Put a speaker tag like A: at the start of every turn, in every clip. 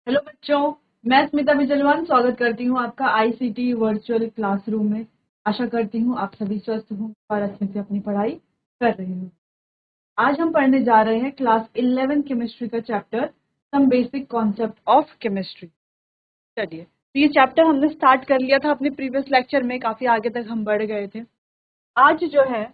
A: Hello बच्चों, मैं स्मिता बिजलवान स्वागत करती हूँ आपका आईसीटी वर्चुअल क्लासरूम में। आशा करती हूँ आप सभी स्वस्थ हों और अच्छे से अपनी पढ़ाई कर रहे हो। आज हम पढ़ने जा रहे हैं क्लास 11 केमिस्ट्री का chapter some basic concept of chemistry. चलिए, तो ये चैप्टर हमने स्टार्ट कर लिया था अपने प्रीवियस लेक्चर में, काफी आगे तक हम बढ़ गए थे। आज जो है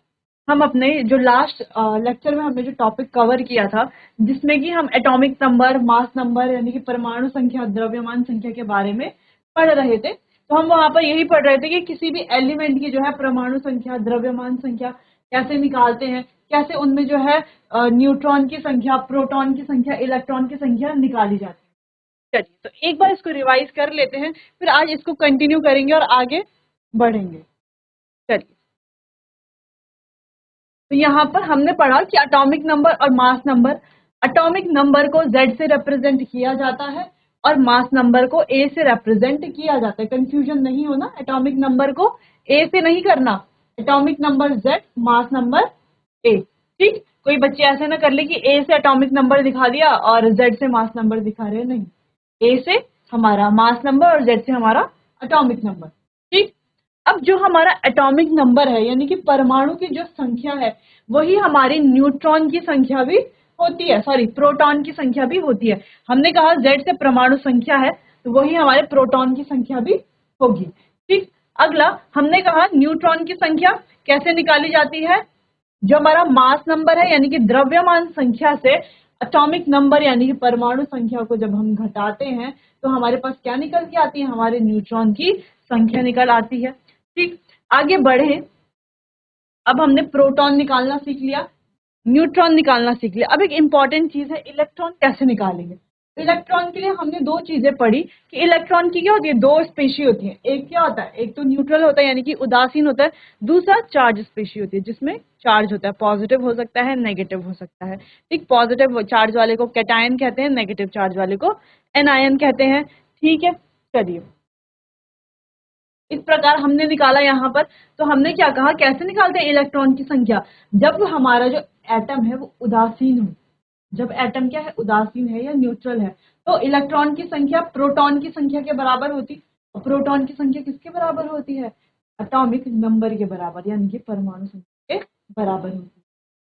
A: हम अपने जो लास्ट लेक्चर में हमने जो टॉपिक कवर किया था, जिसमें कि हम एटॉमिक नंबर, मास नंबर यानी कि परमाणु संख्या, द्रव्यमान संख्या के बारे में पढ़ रहे थे। तो हम वहां पर यही पढ़ रहे थे कि किसी भी एलिमेंट की जो है परमाणु संख्या, द्रव्यमान संख्या कैसे निकालते हैं, कैसे उनमें जो है न्यूट्रॉन की संख्या, प्रोटॉन की संख्या, इलेक्ट्रॉन की संख्या निकाली जाती है। चलिए, तो एक बार इसको रिवाइज कर लेते हैं, फिर आज इसको कंटिन्यू करेंगे और आगे बढ़ेंगे। चलिए, तो यहाँ पर हमने पढ़ा कि एटॉमिक नंबर और मास नंबर, एटॉमिक नंबर को Z से रिप्रेजेंट किया जाता है और मास नंबर को A से रिप्रेजेंट किया जाता है। कंफ्यूजन नहीं होना, एटॉमिक नंबर को A से नहीं करना, atomic number Z, mass number A। ठीक, कोई बच्चे ऐसे ना कर ले कि A से एटॉमिक नंबर दिखा दिया और Z से मास नंबर दिखा रहे, नहीं। A से हमारा मास नंबर और Z से हमारा एटॉमिक नंबर। ठीक, अब जो हमारा एटॉमिक नंबर है यानी कि परमाणु की जो संख्या है, वही हमारी न्यूट्रॉन की संख्या भी होती है, सॉरी प्रोटॉन की संख्या भी होती है। हमने कहा Z से परमाणु संख्या है, तो वही हमारे प्रोटॉन की संख्या भी होगी। ठीक, अगला हमने कहा न्यूट्रॉन की संख्या कैसे निकाली जाती है। जो हमारा मास नंबर है यानी कि द्रव्यमान संख्या से एटॉमिक नंबर यानी कि परमाणु संख्या को जब हम घटाते हैं, तो हमारे पास क्या निकल के आती है, हमारे न्यूट्रॉन की संख्या निकल आती है। ठीक, आगे बढ़े। अब हमने प्रोटॉन निकालना सीख लिया, न्यूट्रॉन निकालना सीख लिया। अब एक इंपॉर्टेंट चीज है, इलेक्ट्रॉन कैसे निकालेंगे। इलेक्ट्रॉन के लिए हमने दो चीजें पढ़ी कि इलेक्ट्रॉन की क्या होती है, दो स्पेशी होती है। एक क्या होता है, एक तो न्यूट्रल होता है यानी कि उदासीन होता है, दूसरा चार्ज स्पेशी होती है जिसमें चार्ज होता है, पॉजिटिव हो सकता है, नेगेटिव हो सकता है। ठीक, पॉजिटिव चार्ज वाले को कैटायन कहते हैं, नेगेटिव चार्ज वाले को एनायन कहते हैं। ठीक है, चलिए, इस प्रकार हमने निकाला यहाँ पर। तो हमने क्या कहा, कैसे निकालते हैं इलेक्ट्रॉन की संख्या, जब हमारा जो एटम है वो उदासीन हो। जब एटम क्या है, उदासीन है या न्यूट्रल है, तो इलेक्ट्रॉन की संख्या प्रोटॉन की संख्या के बराबर होती। और प्रोटॉन की संख्या किसके बराबर होती है, एटॉमिक नंबर के बराबर यानी कि परमाणु संख्या के बराबर होती है।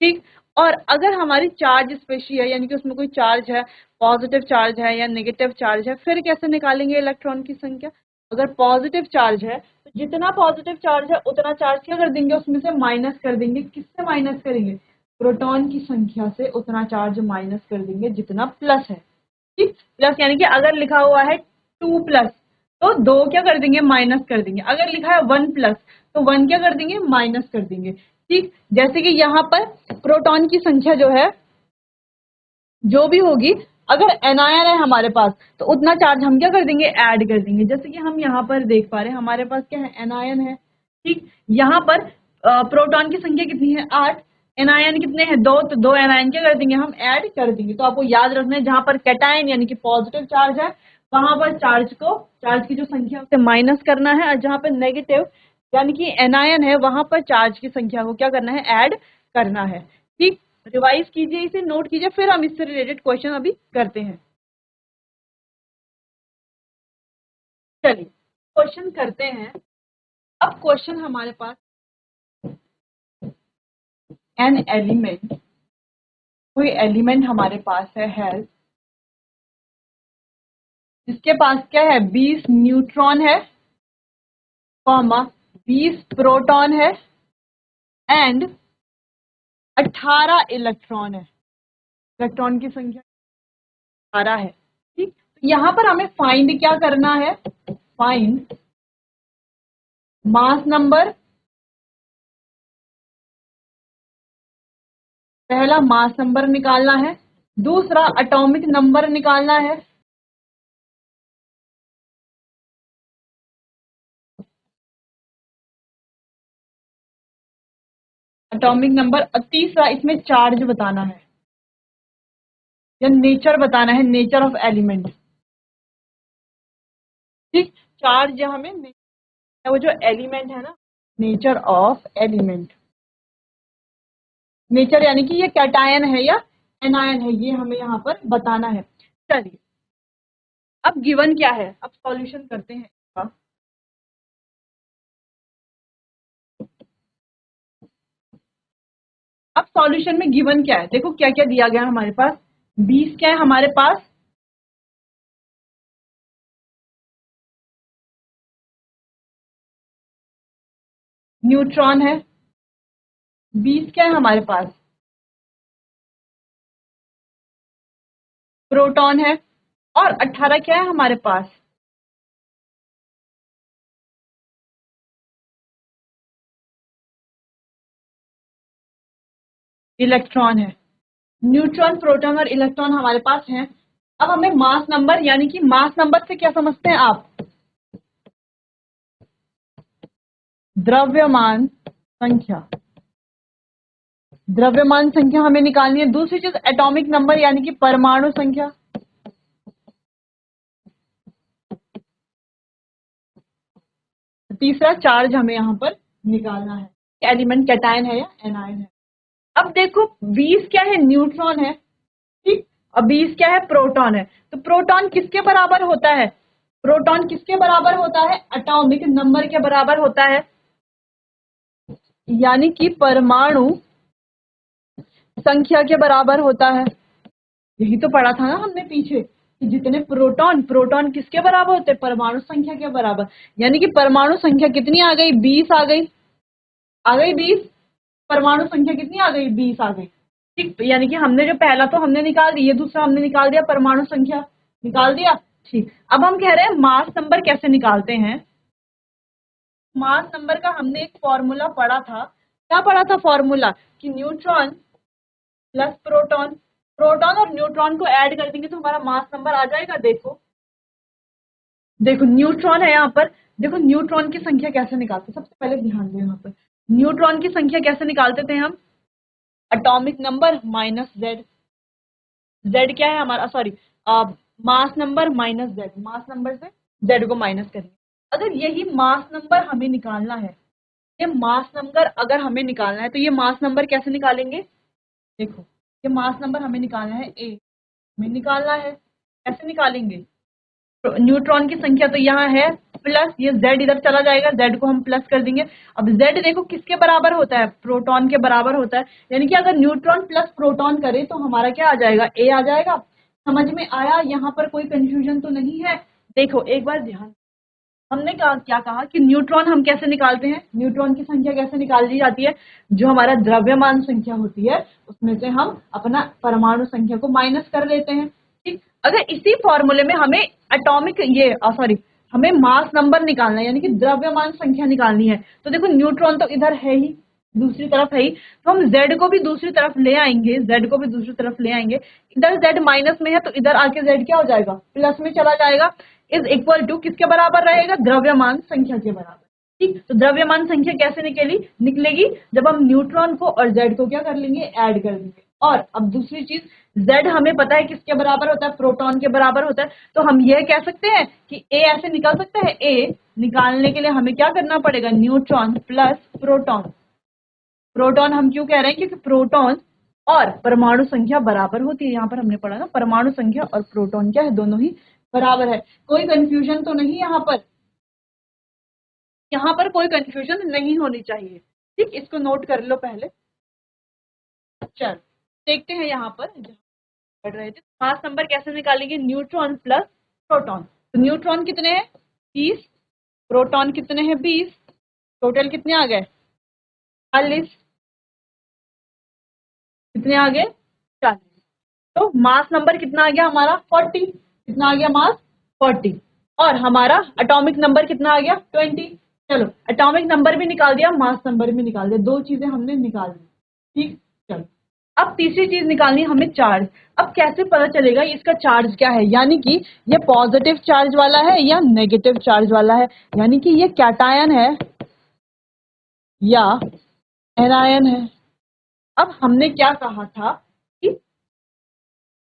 A: ठीक, और अगर हमारी चार्ज स्पेशी है यानी कि उसमें कोई चार्ज है, पॉजिटिव चार्ज है या नेगेटिव चार्ज है, फिर कैसे निकालेंगे इलेक्ट्रॉन की संख्या। अगर पॉजिटिव चार्ज है तो जितना पॉजिटिव चार्ज है उतना चार्ज क्या कर देंगे, उसमें से माइनस कर देंगे। किससे माइनस करेंगे, प्रोटॉन की संख्या से उतना चार्ज माइनस कर देंगे जितना प्लस है। ठीक, प्लस यानी कि अगर लिखा हुआ है 2+, तो दो क्या कर देंगे, माइनस कर देंगे। अगर लिखा है 1+, तो 1 क्या कर देंगे, माइनस कर देंगे। ठीक, जैसे कि यहाँ पर प्रोटॉन की संख्या जो है, जो भी होगी, अगर एनायन है हमारे पास तो उतना चार्ज हम क्या कर देंगे, ऐड कर देंगे। जैसे कि हम यहाँ पर देख पा रहे हैं, हमारे पास क्या है, एनायन है। ठीक, यहाँ पर प्रोटॉन की संख्या कितनी है, 8, एनायन कितने हैं, 2, तो 2 एनायन क्या कर देंगे, हम ऐड कर देंगे। तो आपको याद रखना है, जहां पर कैटायन यानी कि पॉजिटिव चार्ज है, वहां पर चार्ज की जो संख्या उसे माइनस करना है, और जहां पर नेगेटिव यानी कि एनायन है, वहां पर चार्ज की संख्या को क्या करना है, ऐड करना है। ठीक, रिवाइज कीजिए, इसे नोट कीजिए, फिर हम इससे रिलेटेड क्वेश्चन अभी करते हैं। चलिए, क्वेश्चन करते हैं। अब क्वेश्चन हमारे पास, एन एलिमेंट, कोई एलिमेंट हमारे पास है जिसके पास क्या है, 20 न्यूट्रॉन है, कॉमा 20 प्रोटॉन है एंड 18 इलेक्ट्रॉन है। इलेक्ट्रॉन की संख्या 18 है। ठीक, तो यहाँ पर हमें फाइंड क्या करना है, फाइंड मास नंबर। पहला मास नंबर निकालना है, दूसरा एटॉमिक नंबर निकालना है, एटॉमिक नंबर, और तीसरा इसमें चार्ज बताना है या नेचर बताना है, नेचर ऑफ एलिमेंट। ठीक, चार्ज हमें वो जो एलिमेंट है ना, नेचर ऑफ एलिमेंट, नेचर यानी कि ये कैटायन है या एनायन है, ये हमें यहाँ पर बताना है। चलिए, अब गिवन क्या है, अब सॉल्यूशन करते हैं इसका। अब सॉल्यूशन में गिवन क्या है, देखो क्या क्या दिया गया हमारे पास। 20 क्या है हमारे पास, न्यूट्रॉन है। 20 क्या है हमारे पास, प्रोटॉन है। और 18 क्या है हमारे पास, इलेक्ट्रॉन है। न्यूट्रॉन, प्रोटॉन और इलेक्ट्रॉन हमारे पास हैं। अब हमें मास नंबर, यानी कि मास नंबर से क्या समझते हैं आप, द्रव्यमान संख्या। द्रव्यमान संख्या हमें निकालनी है। दूसरी चीज एटॉमिक नंबर, यानी कि परमाणु संख्या। तीसरा चार्ज हमें यहाँ पर निकालना है, एलिमेंट कैटायन है या एनायन है। अब देखो 20 क्या है, न्यूट्रॉन है, ठीक। और 20 क्या है, प्रोटॉन है। तो प्रोटॉन किसके बराबर होता है, प्रोटॉन किसके बराबर होता है, एटॉमिक नंबर के बराबर होता है, यानी कि परमाणु संख्या के बराबर होता है। यही तो पढ़ा था ना हमने पीछे कि जितने प्रोटॉन, प्रोटॉन किसके बराबर होते हैं, परमाणु संख्या के बराबर। यानी कि परमाणु संख्या कितनी आ गई, 20 आ गई, आ गई 20। परमाणु संख्या कितनी आ गई, 20 आ गई, ठीक। यानी कि हमने जो पहला तो हमने निकाल दिया, दूसरा हमने निकाल दिया, परमाणु संख्या निकाल दिया, ठीक। अब हम कह रहे हैं मास नंबर कैसे निकालते हैं। मास नंबर का हमने एक फॉर्मूला पढ़ा था। क्या पढ़ा था फॉर्मूला, कि न्यूट्रॉन प्लस प्रोटॉन, प्रोटॉन और न्यूट्रॉन को ऐड कर देंगे तो हमारा मास नंबर आ जाएगा। देखो देखो न्यूट्रॉन है यहाँ पर। देखो न्यूट्रॉन की संख्या कैसे निकालते, सबसे पहले ध्यान दें यहाँ पर न्यूट्रॉन की संख्या कैसे निकालते थे हम, atomic number minus Z. Z क्या है हमारा, sorry, mass number minus Z, mass number से जेड को माइनस करेंगे। अगर यही मास नंबर हमें निकालना है, ये मास नंबर अगर हमें निकालना है तो ये मास नंबर कैसे निकालेंगे। देखो ये मास नंबर हमें निकालना है, ए हमें निकालना है, कैसे निकालेंगे। तो न्यूट्रॉन की संख्या तो यहाँ है प्लस, ये z इधर चला जाएगा, z को हम प्लस कर देंगे। अब z देखो किसके बराबर होता है, प्रोटॉन के बराबर होता है। यानी कि अगर न्यूट्रॉन प्लस प्रोटॉन करे तो हमारा क्या आ जाएगा, a आ जाएगा। समझ में आया, यहाँ पर कोई कंफ्यूजन तो नहीं है। देखो एक बार ध्यान, हमने कहा क्या कहा कि न्यूट्रॉन हम कैसे निकालते हैं, न्यूट्रॉन की संख्या कैसे निकाली जाती है, जो हमारा द्रव्यमान संख्या होती है उसमें से हम अपना परमाणु संख्या को माइनस कर लेते हैं, ठीक। अगर इसी फॉर्मूले में हमें एटॉमिक ये सॉरी हमें मास नंबर निकालना है, यानी कि द्रव्यमान संख्या निकालनी है, तो देखो न्यूट्रॉन तो इधर है ही, दूसरी तरफ है ही, तो हम z को भी दूसरी तरफ ले आएंगे, z को भी दूसरी तरफ ले आएंगे। इधर z माइनस में है तो इधर आके z क्या हो जाएगा, प्लस में चला जाएगा। इज इक्वल टू किसके बराबर रहेगा, द्रव्यमान संख्या के बराबर, ठीक। तो द्रव्यमान संख्या कैसे निकलेगी, जब हम न्यूट्रॉन को और z को क्या कर लेंगे, ऐड कर देंगे। और अब दूसरी चीज, z हमें पता है किसके बराबर होता है, प्रोटॉन के बराबर होता है। तो हम यह कह सकते हैं कि a ऐसे निकाल सकते हैं, a निकालने के लिए हमें क्या करना पड़ेगा, न्यूट्रॉन प्लस प्रोटॉन। प्रोटॉन हम क्यों कह रहे हैं, क्योंकि प्रोटॉन और परमाणु संख्या बराबर होती है। यहाँ पर हमने पढ़ा ना, परमाणु संख्या और प्रोटॉन क्या है, दोनों ही बराबर है। कोई कंफ्यूजन तो नहीं यहाँ पर, यहाँ पर कोई कंफ्यूजन नहीं होनी चाहिए, ठीक। इसको नोट कर लो पहले। चल देखते हैं यहाँ पर जहाँ पढ़ रहे थे, मास नंबर कैसे निकालेंगे, न्यूट्रॉन प्लस प्रोटॉन। तो न्यूट्रॉन कितने हैं, 30, प्रोटॉन कितने हैं, 20, टोटल कितने आ गए, 40, कितने आ गए, 40। तो मास नंबर कितना आ गया हमारा, 40, कितना आ गया मास, 40। और हमारा एटॉमिक नंबर कितना आ गया, 20। चलो एटॉमिक नंबर भी निकाल दिया, मास नंबर भी निकाल दिया, दो चीजें हमने निकाल दी, ठीक। चलो अब तीसरी चीज निकालनी है हमें, चार्ज। अब कैसे पता चलेगा इसका चार्ज क्या है, यानी कि ये पॉजिटिव चार्ज वाला है या नेगेटिव चार्ज वाला है, यानी कि ये कैटायन है या एनायन है। अब हमने क्या कहा था कि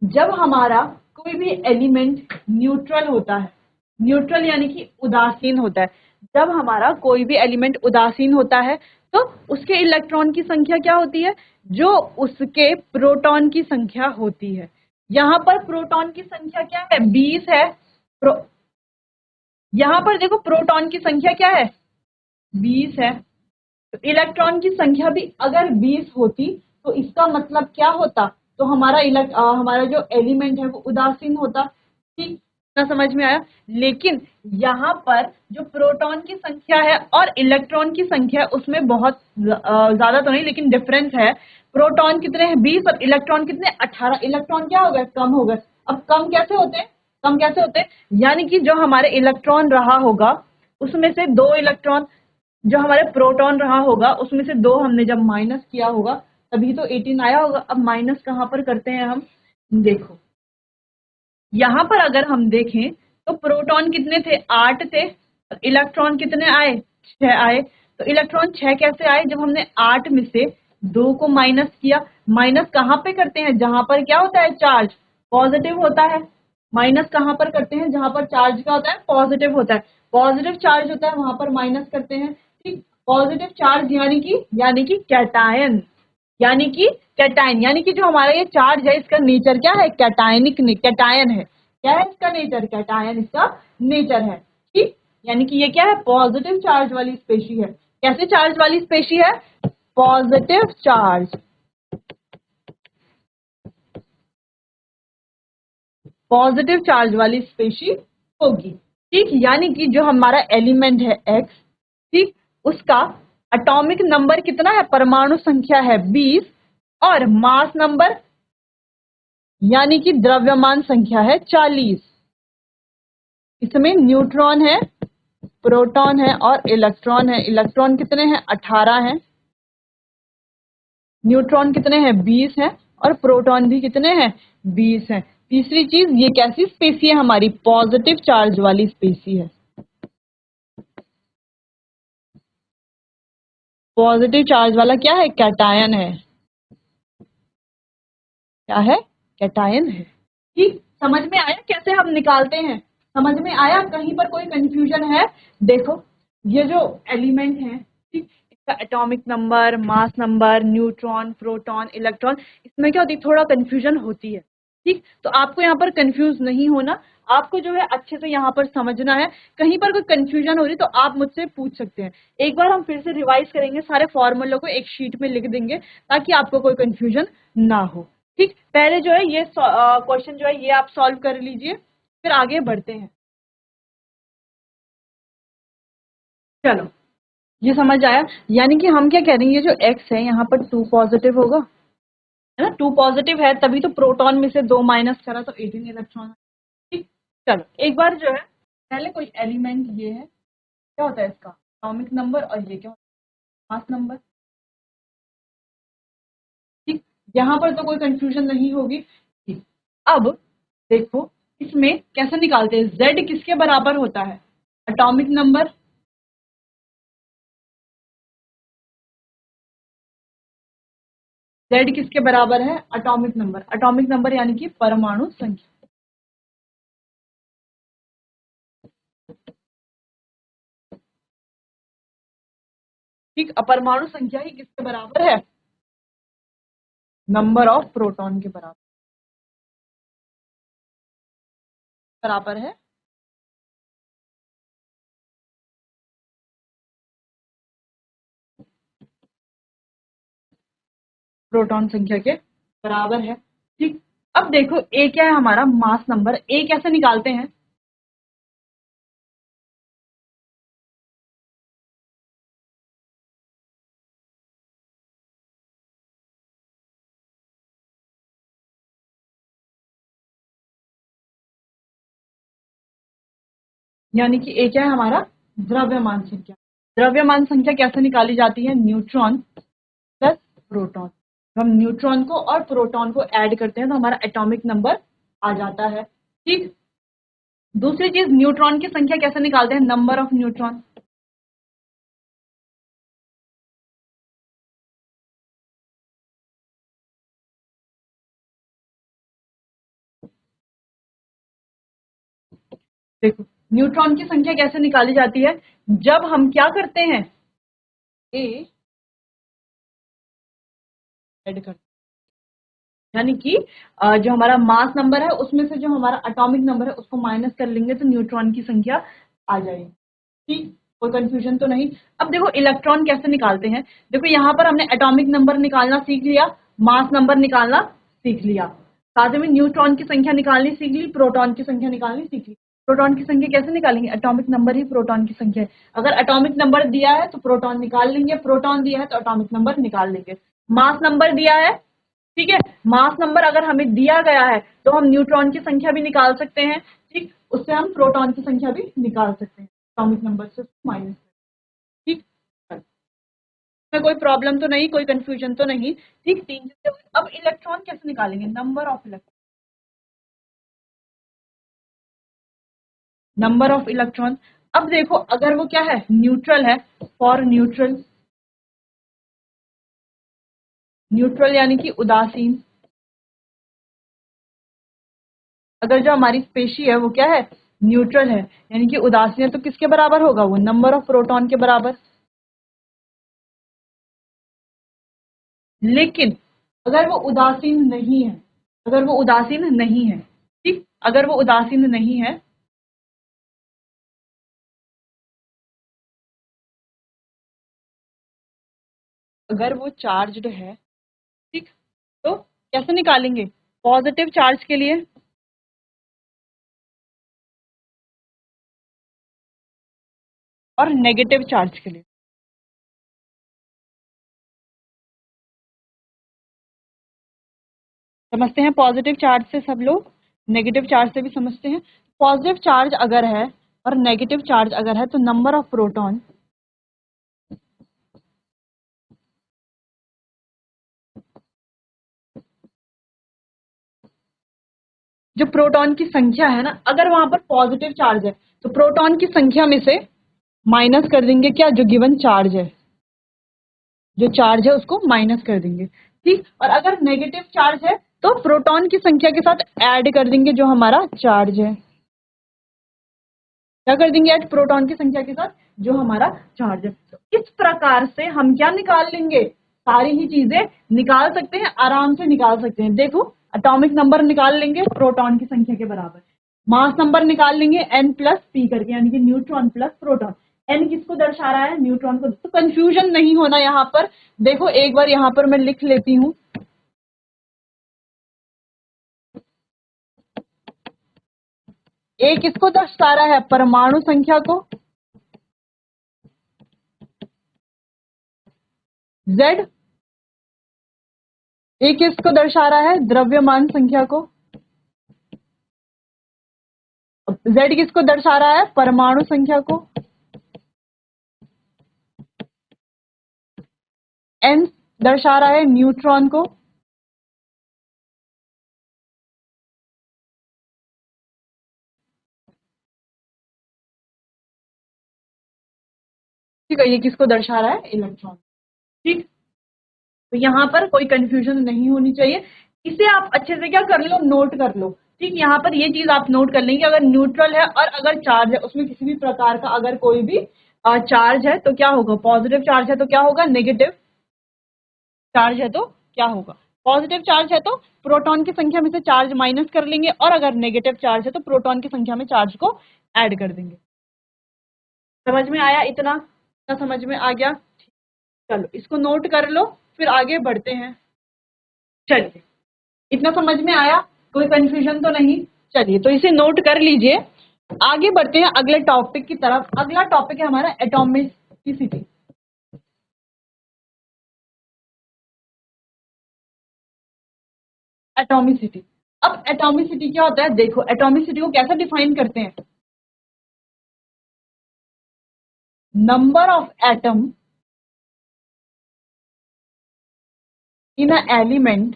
A: जब हमारा कोई भी एलिमेंट न्यूट्रल होता है, न्यूट्रल यानी कि उदासीन होता है, जब हमारा कोई भी एलिमेंट उदासीन होता है तो उसके इलेक्ट्रॉन की संख्या क्या होती है, जो उसके प्रोटॉन की संख्या होती है। यहाँ पर प्रोटॉन की संख्या क्या है, 20 है, प्रो यहाँ पर देखो प्रोटॉन की संख्या क्या है, 20 है। तो इलेक्ट्रॉन की संख्या भी अगर 20 होती तो इसका मतलब क्या होता, तो हमारा जो एलिमेंट है वो उदासीन होता। ठीक ना, समझ में आया। लेकिन यहाँ पर जो प्रोटॉन की संख्या है और इलेक्ट्रॉन की संख्या है उसमें बहुत ज्यादा तो नहीं लेकिन डिफरेंस है। प्रोटॉन कितने हैं, 20, और इलेक्ट्रॉन कितने, 18। इलेक्ट्रॉन क्या हो गए, कम हो गए। अब कम कैसे होते हैं, कम कैसे होते हैं, यानी कि जो हमारे इलेक्ट्रॉन रहा होगा उसमें से 2 इलेक्ट्रॉन, जो हमारे प्रोटॉन रहा होगा उसमें से 2 हमने जब माइनस किया होगा तभी तो 18 आया होगा। अब माइनस कहाँ पर करते हैं हम, देखो यहाँ पर अगर हम देखें तो प्रोटॉन कितने थे, 8 थे, और इलेक्ट्रॉन कितने आए, 6 आए। तो इलेक्ट्रॉन 6 कैसे आए, जब हमने 8 में से 2 को माइनस किया। माइनस कहाँ पे करते हैं, जहां पर क्या होता है, चार्ज पॉजिटिव होता है। माइनस कहाँ पर करते हैं, जहां पर चार्ज क्या होता है, पॉजिटिव होता है। पॉजिटिव चार्ज होता है वहां पर माइनस करते हैं। ठीक, पॉजिटिव चार्ज यानी कि कैटायन, यानी कि जो हमारा ये चार्ज है इसका नेचर क्या है, कैटायन है। क्या है इसका नेचर, कैटायन इसका नेचर है। ठीक, यानी कि ये क्या है, पॉजिटिव चार्ज वाली स्पेशी है। कैसे चार्ज वाली स्पेशी है, पॉजिटिव चार्ज, पॉजिटिव चार्ज वाली स्पेशी होगी। ठीक, यानी कि जो हमारा एलिमेंट है एक्स, ठीक, उसका एटॉमिक नंबर कितना है, परमाणु संख्या है 20, और मास नंबर यानी कि द्रव्यमान संख्या है 40। इसमें न्यूट्रॉन है, प्रोटॉन है और इलेक्ट्रॉन है। इलेक्ट्रॉन कितने हैं, 18 हैं। न्यूट्रॉन कितने हैं, 20 हैं। और प्रोटॉन भी कितने हैं, 20 हैं। तीसरी चीज, ये कैसी स्पेसी है, हमारी पॉजिटिव चार्ज वाली स्पेसी है। पॉजिटिव चार्ज वाला क्या है, कैटायन है। क्या है, कैटायन है। ठीक, समझ में आया कैसे हम निकालते हैं, समझ में आया, कहीं पर कोई कंफ्यूजन है। देखो ये जो एलिमेंट है, ठीक, इसका atomic number, mass number, neutron, proton, electron, इसमें क्या होती है, थोड़ा कंफ्यूजन होती है। ठीक, तो आपको यहाँ पर कंफ्यूज नहीं होना, आपको जो है अच्छे से यहाँ पर समझना है। कहीं पर कोई कंफ्यूजन हो रही तो आप मुझसे पूछ सकते हैं। एक बार हम फिर से रिवाइज करेंगे, सारे फॉर्मूलों को एक शीट में लिख देंगे ताकि आपको कोई कंफ्यूजन ना हो। ठीक, पहले जो है ये क्वेश्चन जो है ये आप सॉल्व कर लीजिए, फिर आगे बढ़ते हैं। चलो, ये समझ आया। यानी कि हम क्या कह रहे हैं, ये जो x है यहाँ पर 2 पॉजिटिव होगा, है ना, 2 पॉजिटिव है तभी तो प्रोटॉन में से 2 माइनस करा तो 18 इलेक्ट्रॉन। ठीक, चलो एक बार जो है पहले कोई एलिमेंट ये है, क्या होता है इसका एटॉमिक नंबर, और ये क्या होता है, मास नंबर। ठीक, यहाँ पर तो कोई कंफ्यूजन नहीं होगी। ठीक, अब देखो इसमें कैसे निकालते हैं, z किसके बराबर होता है, एटॉमिक नंबर, z किसके बराबर है, एटॉमिक नंबर। एटॉमिक नंबर यानी कि परमाणु संख्या। ठीक, अपरमाणु संख्या ही किसके बराबर है, नंबर ऑफ प्रोटॉन के बराबर बराबर है। प्रोटॉन संख्या के बराबर है। ठीक, अब देखो ए क्या है, हमारा मास नंबर। ए कैसे निकालते हैं, यानी कि ए क्या है हमारा, द्रव्यमान संख्या। द्रव्यमान संख्या कैसे निकाली जाती है, न्यूट्रॉन प्लस प्रोटॉन। हम न्यूट्रॉन को और प्रोटॉन को ऐड करते हैं तो हमारा एटॉमिक नंबर आ जाता है। ठीक, दूसरी चीज, न्यूट्रॉन की संख्या कैसे निकालते हैं, नंबर ऑफ न्यूट्रॉन। देखो न्यूट्रॉन की संख्या कैसे निकाली जाती है, जब हम क्या करते हैं, ए ऐड करते हैं। यानी कि जो हमारा मास नंबर है उसमें से जो हमारा एटॉमिक नंबर है उसको माइनस कर लेंगे तो न्यूट्रॉन की संख्या आ जाएगी। ठीक, कोई कंफ्यूजन तो नहीं। अब देखो इलेक्ट्रॉन कैसे निकालते हैं। देखो यहाँ पर हमने एटॉमिक नंबर निकालना सीख लिया, मास नंबर निकालना सीख लिया, साथ में न्यूट्रॉन की संख्या निकालनी सीख ली, प्रोटॉन की संख्या निकालनी सीख ली। प्रोटॉन की संख्या कैसे निकालेंगे, एटॉमिक नंबर ही प्रोटॉन की संख्या है। अगर एटॉमिक नंबर दिया है तो प्रोटॉन निकाल लेंगे, प्रोटॉन दिया है तो एटॉमिक नंबर निकाल लेंगे। मास नंबर दिया है, ठीक है, मास नंबर अगर हमें दिया गया है तो हम न्यूट्रॉन की संख्या भी निकाल सकते हैं। ठीक, उससे हम प्रोटॉन की संख्या भी निकाल सकते हैं एटॉमिक नंबर से माइनस। ठीक, में कोई प्रॉब्लम तो नहीं, कोई कंफ्यूजन तो नहीं। ठीक, तीन चीजें। अब इलेक्ट्रॉन कैसे निकालेंगे, number of electron, number of electron. अब देखो अगर वो क्या है, न्यूट्रल है, फॉर न्यूट्रल, न्यूट्रल यानी कि उदासीन। अगर जो हमारी स्पेशी है वो क्या है, न्यूट्रल है यानी कि उदासीन है, तो किसके बराबर होगा वो, नंबर ऑफ प्रोटॉन के बराबर। लेकिन अगर वो उदासीन नहीं है, अगर वो उदासीन नहीं है, ठीक, अगर वो उदासीन नहीं है, अगर वो चार्ज्ड है, ठीक, तो कैसे निकालेंगे, पॉजिटिव चार्ज के लिए और नेगेटिव चार्ज के लिए। समझते हैं, पॉजिटिव चार्ज से सब लोग नेगेटिव चार्ज से भी समझते हैं। पॉजिटिव चार्ज अगर है और नेगेटिव चार्ज अगर है तो नंबर ऑफ प्रोटॉन, जो प्रोटॉन की संख्या है ना, अगर वहां पर पॉजिटिव चार्ज है तो प्रोटॉन की संख्या में से माइनस कर देंगे क्या, जो गिवन चार्ज है, जो चार्ज है उसको माइनस कर देंगे। ठीक, और अगर नेगेटिव चार्ज है तो प्रोटॉन की संख्या के साथ ऐड कर देंगे जो हमारा चार्ज है। क्या कर देंगे, ऐड प्रोटॉन की संख्या के साथ जो हमारा चार्ज है। तो इस प्रकार से हम क्या निकाल लेंगे, सारी ही चीजें निकाल सकते हैं, आराम से निकाल सकते हैं। देखो एटॉमिक नंबर निकाल लेंगे प्रोटॉन की संख्या के बराबर, मास नंबर निकाल लेंगे n प्लस p करके, यानी कि न्यूट्रॉन प्लस प्रोटॉन। n किसको दर्शा रहा है, न्यूट्रॉन को। तो कंफ्यूजन नहीं होना यहाँ पर। देखो एक बार यहाँ पर मैं लिख लेती हूँ, a किसको दर्शा रहा है, परमाणु संख्या को, z, a किसको दर्शा रहा है, द्रव्यमान संख्या को, z किसको दर्शा रहा है, परमाणु संख्या को, n दर्शा रहा है न्यूट्रॉन को, ठीक है, ये किसको दर्शा रहा है, इलेक्ट्रॉन। ठीक, तो यहाँ पर कोई कंफ्यूजन नहीं होनी चाहिए। इसे आप अच्छे से क्या कर लो, नोट कर लो। ठीक, यहाँ पर ये चीज आप नोट कर लेंगे, अगर न्यूट्रल है और अगर चार्ज है, उसमें किसी भी प्रकार का अगर कोई भी चार्ज है तो क्या होगा, पॉजिटिव चार्ज है तो क्या होगा, नेगेटिव चार्ज है तो क्या होगा, पॉजिटिव चार्ज है तो प्रोटॉन की संख्या में से चार्ज माइनस कर लेंगे, और अगर नेगेटिव चार्ज है तो प्रोटॉन की संख्या में चार्ज को ऐड कर देंगे। समझ में आया इतना, समझ में आ गया। चलो इसको नोट कर लो, फिर आगे बढ़ते हैं। चलिए, इतना समझ में आया, कोई कंफ्यूजन तो नहीं। चलिए तो इसे नोट कर लीजिए, आगे बढ़ते हैं अगले टॉपिक की तरफ। अगला टॉपिक है हमारा एटॉमिसिटी। एटॉमिसिटी, अब एटॉमिसिटी क्या होता है, देखो एटॉमिसिटी को कैसे डिफाइन करते हैं, number of atom in a element,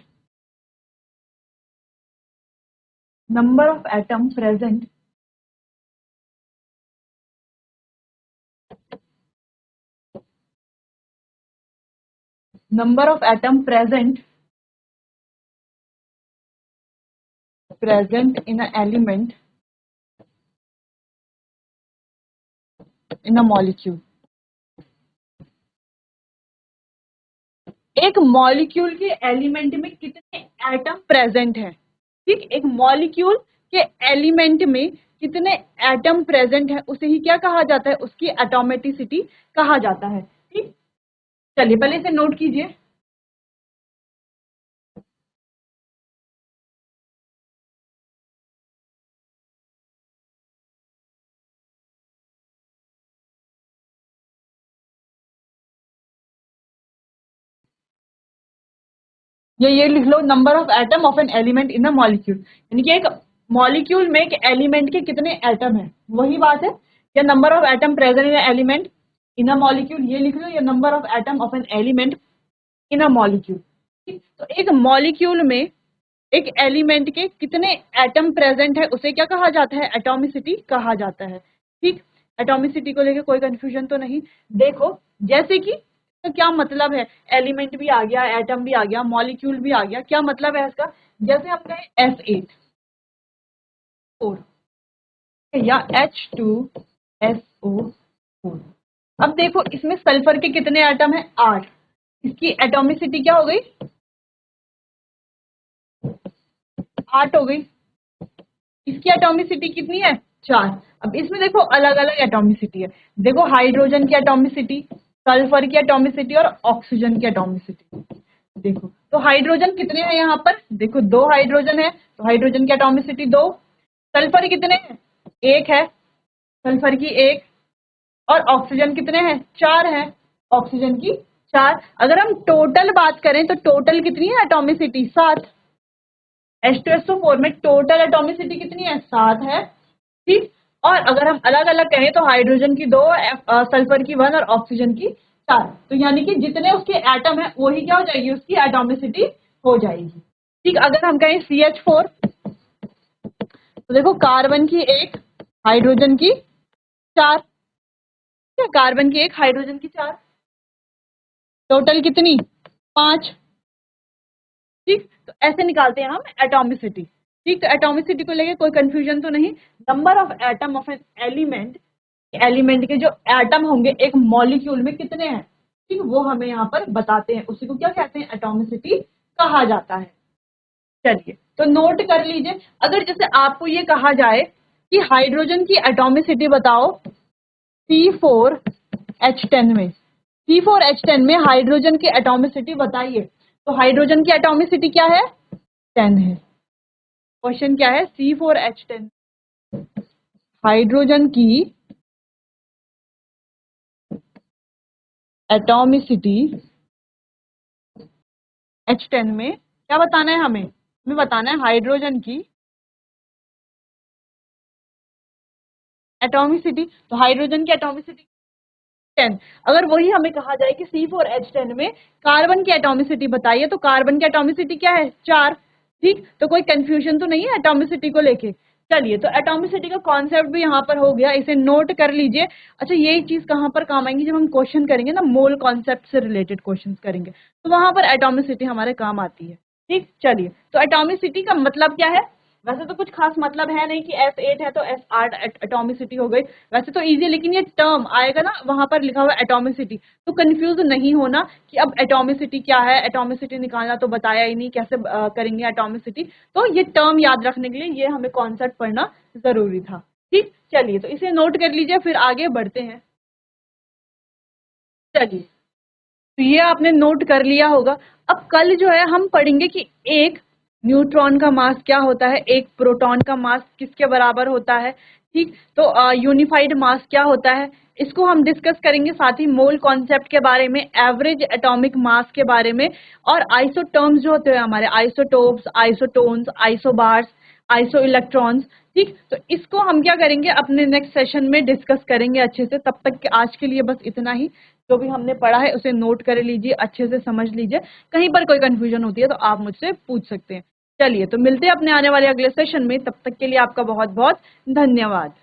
A: number of atom present number of atom present in a element in a molecule, एक मॉलिक्यूल के एलिमेंट में कितने एटम प्रेजेंट है, ठीक, एक मॉलिक्यूल के एलिमेंट में कितने एटम प्रेजेंट है उसे ही क्या कहा जाता है, उसकी एटॉमिसिटी कहा जाता है, ठीक। चलिए पहले इसे नोट कीजिए। ये लिख लो, number of atom of an element in a molecule, यानी कि एक मॉलिक्यूल में एक एलिमेंट के कितने एटम है, वही बात है। या number of atom present in element in a molecule, ये लिख लो, या number of atom of an element in a molecule. तो एक मॉलिक्यूल में एक एलिमेंट के कितने एटम प्रेजेंट है उसे क्या कहा जाता है, एटॉमिसिटी कहा जाता है, ठीक। एटॉमिसिटी को लेकर कोई कंफ्यूजन तो नहीं। देखो जैसे कि तो क्या मतलब है, एलिमेंट भी आ गया, एटम भी आ गया, मॉलिक्यूल भी आ गया, क्या मतलब है इसका, जैसे हम कहें F8 या H2SO4। अब देखो इसमें सल्फर के कितने एटम है, 8, इसकी एटॉमिसिटी क्या हो गई, 8 हो गई। इसकी एटॉमिसिटी कितनी है, 4। अब इसमें देखो अलग अलग एटॉमिसिटी है, देखो हाइड्रोजन की एटॉमिसिटी, सल्फर की एटॉमिसिटी और ऑक्सीजन की एटॉमिसिटी। देखो तो हाइड्रोजन कितने हैं यहाँ पर, देखो 2 हाइड्रोजन है, तो हाइड्रोजन की एटॉमिसिटी 2। सल्फर कितने हैं, 1 है, सल्फर की 1। और ऑक्सीजन कितने हैं, 4 है, ऑक्सीजन की 4। अगर हम टोटल बात करें तो टोटल कितनी है एटॉमिसिटी, 7। H2SO4 में टोटल एटॉमिसिटी कितनी है, 7 है, ठीक। और अगर हम अलग अलग कहें तो हाइड्रोजन की 2, सल्फर की 1 और ऑक्सीजन की 4। तो यानी कि जितने उसके एटम है वही क्या हो जाएगी, उसकी एटॉमिसिटी हो जाएगी, ठीक। अगर हम कहें CH4 तो देखो कार्बन की 1, हाइड्रोजन की 4, कार्बन की 1, हाइड्रोजन की 4, टोटल कितनी, 5, ठीक। तो ऐसे निकालते हैं हम एटॉमिसिटी, ठीक। तो एटॉमिसिटी को लेके कोई कंफ्यूजन तो नहीं। Number of atom of an element, element के जो एटम होंगे एक मॉलिक्यूल में कितने हैं, ठीक, वो हमें यहाँ पर बताते हैं, उसी को क्या कहते हैं, एटॉमिसिटी कहा जाता है। चलिए तो नोट कर लीजिए, अगर जैसे आपको ये कहा जाए कि हाइड्रोजन की एटॉमिसिटी बताओ C4H10 में, C4H10 में हाइड्रोजन की एटॉमिसिटी बताइए, तो हाइड्रोजन की एटॉमिसिटी क्या है, 10 है। क्वेश्चन क्या है, C4H10 हाइड्रोजन की एटॉमिसिटी H10 में क्या बताना है हमें बताना है हाइड्रोजन की एटॉमिसिटी। तो हाइड्रोजन की एटॉमिसिटी 10। अगर वही हमें कहा जाए कि C4H10 में कार्बन की एटॉमिसिटी बताइए, तो कार्बन की एटॉमिसिटी क्या है, 4, ठीक। तो कोई कंफ्यूजन तो नहीं है एटॉमिसिटी को लेके। चलिए तो एटॉमिसिटी का कॉन्सेप्ट भी यहाँ पर हो गया, इसे नोट कर लीजिए। अच्छा यही चीज कहाँ पर काम आएंगी, जब हम क्वेश्चन करेंगे ना, मोल कॉन्सेप्ट से रिलेटेड क्वेश्चन करेंगे तो वहां पर एटॉमिसिटी हमारे काम आती है, ठीक। चलिए तो एटॉमिसिटी का मतलब क्या है, वैसे तो कुछ खास मतलब है नहीं कि S8 है तो S8 एटॉमिसिटी हो गई, वैसे तो इजी, लेकिन ये टर्म आएगा ना वहां पर लिखा हुआ एटॉमिसिटी, तो कंफ्यूज नहीं होना कि अब एटॉमिसिटी क्या है, एटॉमिसिटी निकालना तो बताया ही नहीं, कैसे करेंगे एटॉमिसिटी। तो ये टर्म याद रखने के लिए ये हमें कॉन्सेप्ट पढ़ना जरूरी था, ठीक। चलिए तो इसे नोट कर लीजिए, फिर आगे बढ़ते हैं। चलिए तो ये आपने नोट कर लिया होगा। अब कल जो है हम पढ़ेंगे कि एक न्यूट्रॉन का मास क्या होता है, एक प्रोटॉन का मास किसके बराबर होता है, ठीक। तो यूनिफाइड मास क्या होता है, इसको हम डिस्कस करेंगे, साथ ही मोल कॉन्सेप्ट के बारे में, एवरेज एटॉमिक मास के बारे में, और आइसोटर्म्स जो होते हैं हमारे, isotopes, isotones, isobars, iso electrons, ठीक। तो इसको हम क्या करेंगे अपने नेक्स्ट सेशन में डिस्कस करेंगे अच्छे से। तब तक के आज के लिए बस इतना ही, जो भी हमने पढ़ा है उसे नोट कर लीजिए, अच्छे से समझ लीजिए, कहीं पर कोई कंफ्यूजन होती है तो आप मुझसे पूछ सकते हैं। चलिए तो मिलते हैं अपने आने वाले अगले सेशन में, तब तक के लिए आपका बहुत बहुत धन्यवाद।